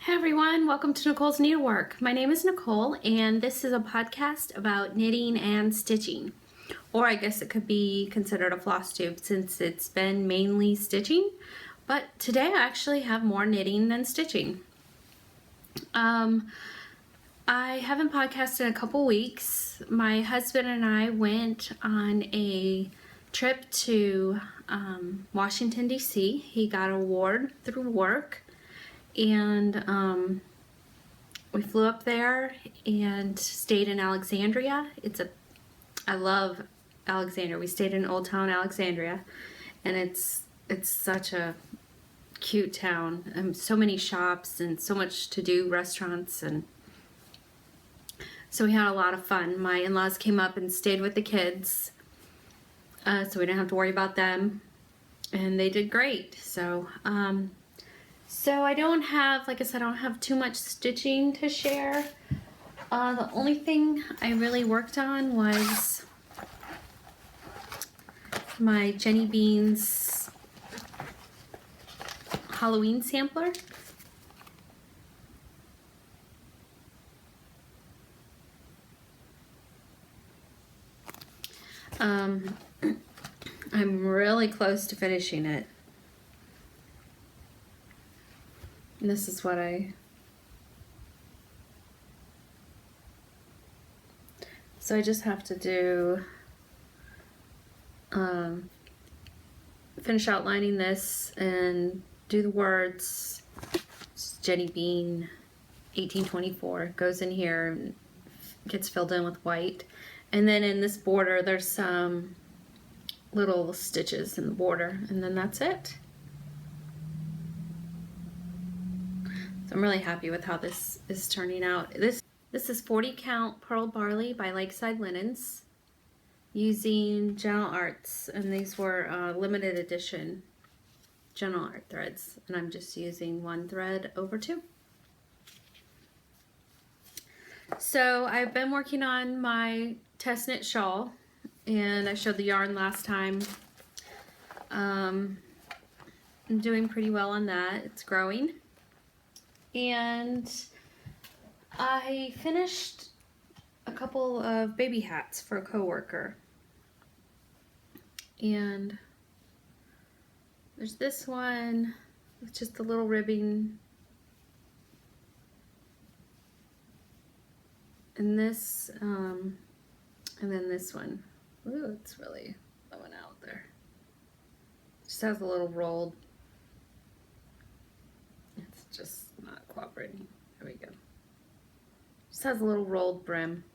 Hey everyone, welcome to Nicole's Needlework. My name is Nicole and this is a podcast about knitting and stitching. Or I guess it could be considered a floss tube since it's been mainly stitching. But today I actually have more knitting than stitching. I haven't podcasted in a couple weeks. My husband and I went on a trip to Washington, D.C. He got an award through work. And we flew up there and stayed in Alexandria. I love Alexandria. We stayed in Old Town Alexandria, and it's such a cute town. So many shops and so much to do, restaurants, and so we had a lot of fun. My in-laws came up and stayed with the kids, so we didn't have to worry about them, and they did great. So I don't have, like I said, I don't have too much stitching to share. The only thing I really worked on was my Jenny Beans Halloween sampler. I'm really close to finishing it. This is what so I just have to do, finish outlining this and do the words. It's Jenny Bean 1824 goes in here and gets filled in with white. And then in this border, there's some little stitches in the border, and then that's it. I'm really happy with how this is turning out. This is 40 count Pearl Barley by Lakeside Linens using Gentle Arts, and these were limited edition Gentle Art threads, and I'm just using one thread over two. So I've been working on my test knit shawl, and I showed the yarn last time. I'm doing pretty well on that. It's growing. And I finished a couple of baby hats for a coworker. And there's this one with just a little ribbing. And this, and then this one. Ooh, it's really blowing out there. Just has a little rolled. It's just not cooperating. There we go. Just has a little rolled brim.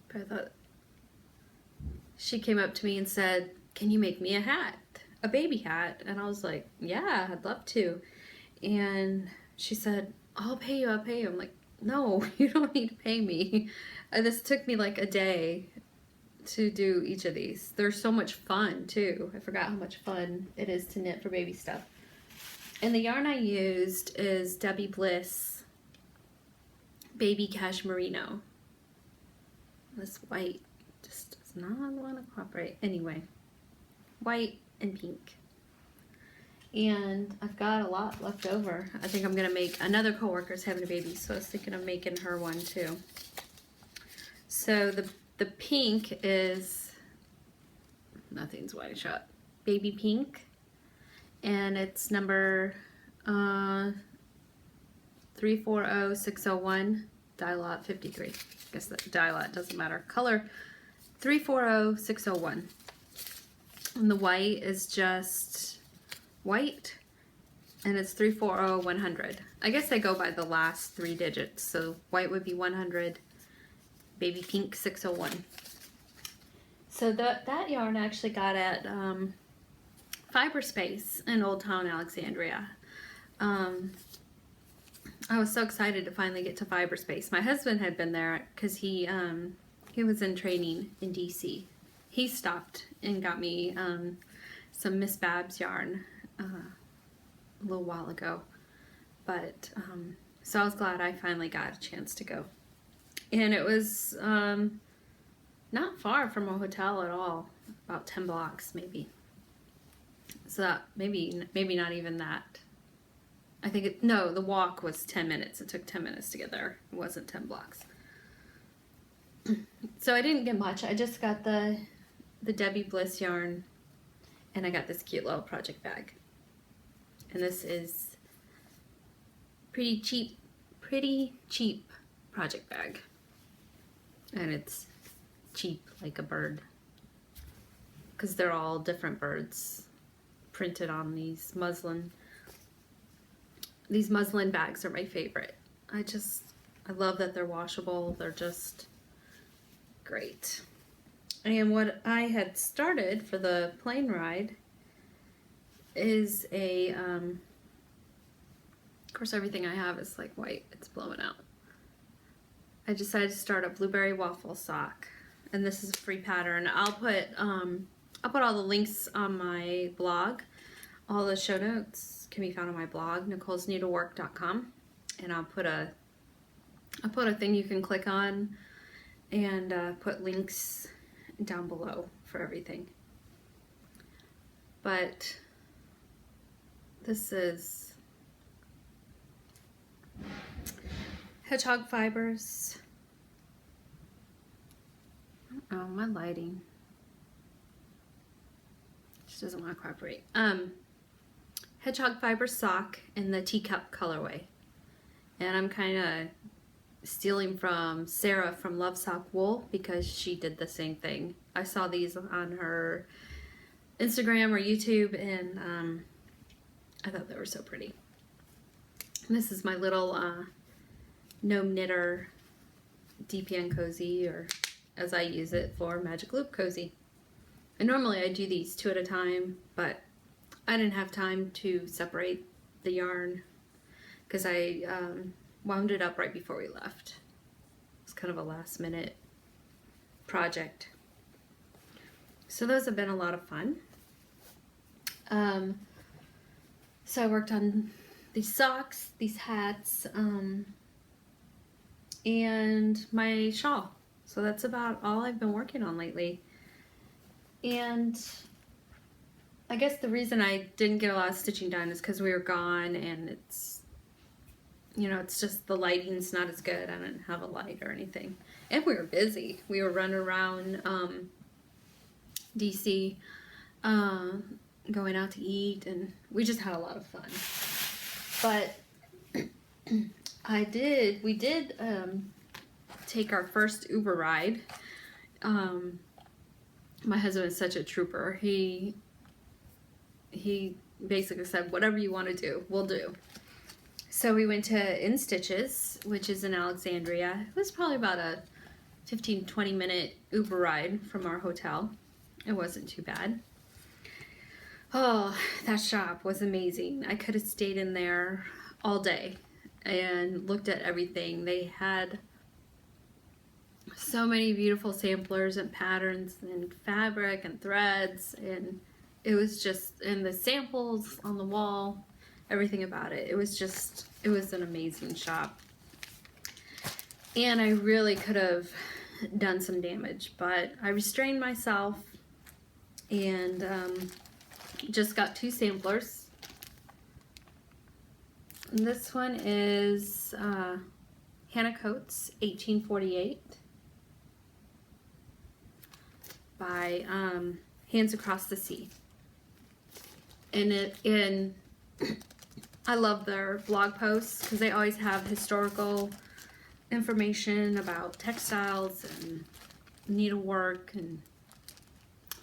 But I thought, she came up to me and said, "Can you make me a hat? A baby hat?" And I was like, "Yeah, I'd love to." And she said, I'll pay you. I'm like, "No, you don't need to pay me." And this took me like a day to do each of these. They're so much fun too. I forgot how much fun it is to knit for baby stuff. And the yarn I used is Debbie Bliss Baby Cashmerino. This white just does not want to cooperate. Anyway, white and pink. And I've got a lot left over. I think I'm going to make, another coworker's having a baby, so I was thinking of making her one too. So the pink is, nothing's wide shut, baby pink. And it's number 340601, dye lot 53. I guess the dye lot doesn't matter. Color 340601. And the white is just white, and it's 340100. I guess I go by the last three digits. So white would be 100, baby pink 601. So that yarn I actually got at Fiber Space in Old Town Alexandria. I was so excited to finally get to Fiber Space. My husband had been there because he was in training in DC. He stopped and got me some Miss Babs yarn a little while ago. But so I was glad I finally got a chance to go. And it was not far from a hotel at all, about 10 blocks maybe. So that maybe not even that. I think no, the walk was 10 minutes. It took 10 minutes to get there. It wasn't 10 blocks. So I didn't get much. I just got the Debbie Bliss yarn, and I got this cute little project bag. And this is pretty cheap project bag. And it's cheap like a bird, because they're all different birds printed on these muslin. These muslin bags are my favorite. I love that they're washable. They're just great. And what I had started for the plane ride is of course everything I have is like white. It's blowing out. I decided to start a blueberry waffle sock, and this is a free pattern. I'll put all the links on my blog. All the show notes can be found on my blog, nicolesneedlework.com, and I'll put a thing you can click on and put links down below for everything. But this is hedgehog fibers. Oh, my lighting just doesn't want to cooperate. Hedgehog fiber sock in the teacup colorway, and I'm kind of stealing from Sarah from Love Sock Wool because she did the same thing. I saw these on her Instagram or YouTube, and I thought they were so pretty. And this is my little gnome knitter DPN cozy, or as I use it for Magic Loop cozy. And normally I do these 2 at a time, but I didn't have time to separate the yarn because I wound it up right before we left. It's kind of a last minute project. So those have been a lot of fun. So I worked on these socks, these hats, and my shawl. So that's about all I've been working on lately. And I guess the reason I didn't get a lot of stitching done is because we were gone, and it's, you know, it's just the lighting's not as good. I didn't have a light or anything. And we were busy. We were running around DC, going out to eat, and we just had a lot of fun. But we did take our first Uber ride. My husband is such a trooper. He basically said, whatever you want to do, we'll do. So we went to In Stitches, which is in Alexandria. It was probably about a 15-20 minute Uber ride from our hotel. It wasn't too bad. Oh, that shop was amazing. I could have stayed in there all day and looked at everything. They had so many beautiful samplers and patterns and fabric and threads, and it was just, and the samples on the wall, everything about it. It was an amazing shop. And I really could have done some damage, but I restrained myself and just got 2 samplers. And this one is Hannah Coates 1848 by Hands Across the Sea. And I love their blog posts because they always have historical information about textiles and needlework and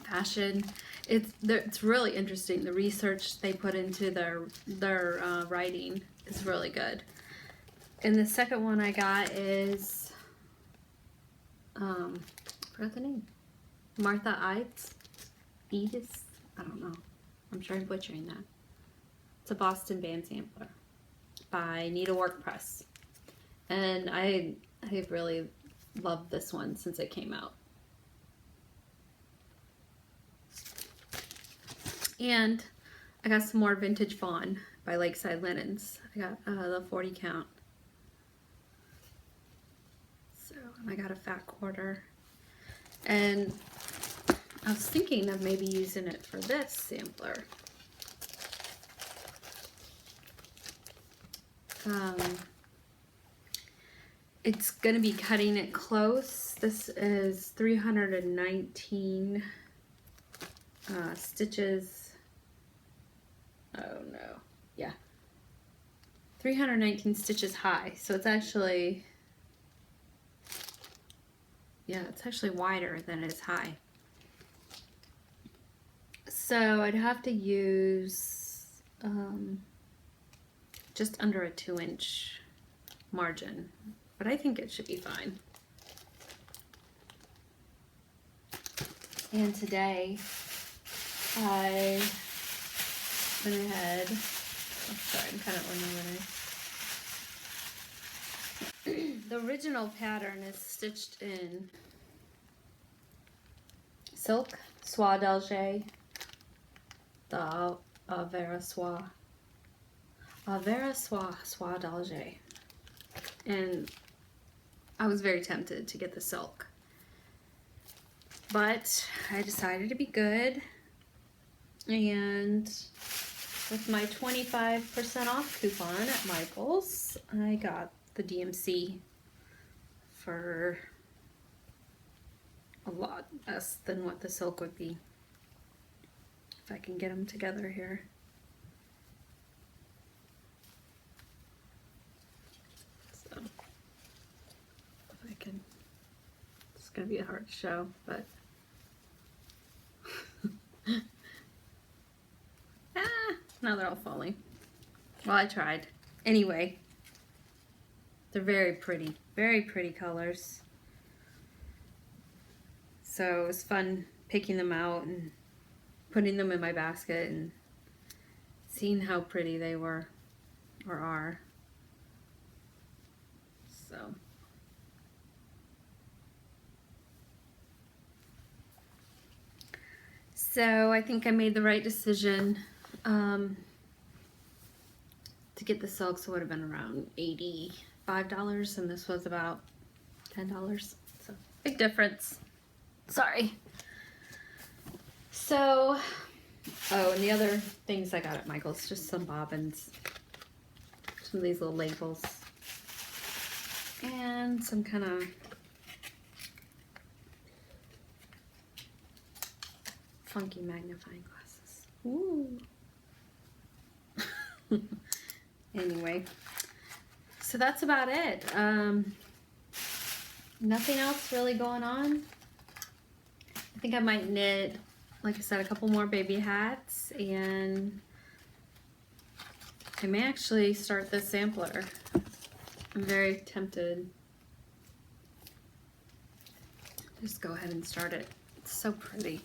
fashion. It's really interesting. The research they put into their writing is really good. And the second one I got is I forgot the name. Martha Edis. I don't know. I'm sure I'm butchering that. It's a Boston band sampler by Needlework Press. And I really loved this one since it came out. And I got some more Vintage Fawn by Lakeside Linens. I got the 40 count. So, and I got a fat quarter. And I was thinking of maybe using it for this sampler. It's going to be cutting it close. This is 319 stitches. Oh no, yeah. 319 stitches high, so it's actually, yeah, it's actually wider than it is high. So I'd have to use just under a 2-inch margin, but I think it should be fine. And today I went ahead, oh, sorry, I'm kind of unorganized. The original pattern is stitched in silk, soie d'Alger, the soie d'Alger, and I was very tempted to get the silk, but I decided to be good, and with my 25% off coupon at Michael's, I got the DMC for a lot less than what the silk would be. If I can get them together here. So, if I can, it's gonna be a hard show, but now they're all falling. Well, I tried. Anyway, they're very pretty colors. So it was fun picking them out and putting them in my basket and seeing how pretty they were or are. So I think I made the right decision to get the silk. So it would have been around $85, and this was about $10. So big difference. Sorry. So, oh, and the other things I got at Michael's, just some bobbins, some of these little labels, and some kind of funky magnifying glasses. Ooh. Anyway, so that's about it. Nothing else really going on. I think I might knit, like I said, a couple more baby hats, and I may actually start this sampler. I'm very tempted. Just go ahead and start it. It's so pretty.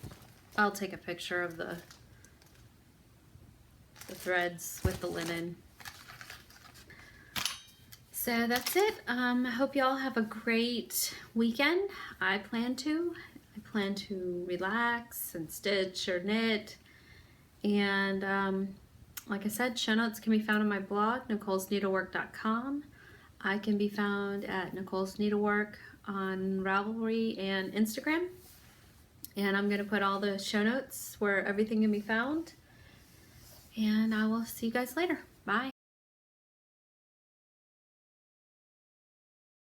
I'll take a picture of the threads with the linen. So that's it. I hope y'all have a great weekend. I plan to relax and stitch or knit. And like I said, show notes can be found on my blog, nicolesneedlework.com. I can be found at Nicole's Needlework on Ravelry and Instagram. And I'm going to put all the show notes where everything can be found. And I will see you guys later. Bye.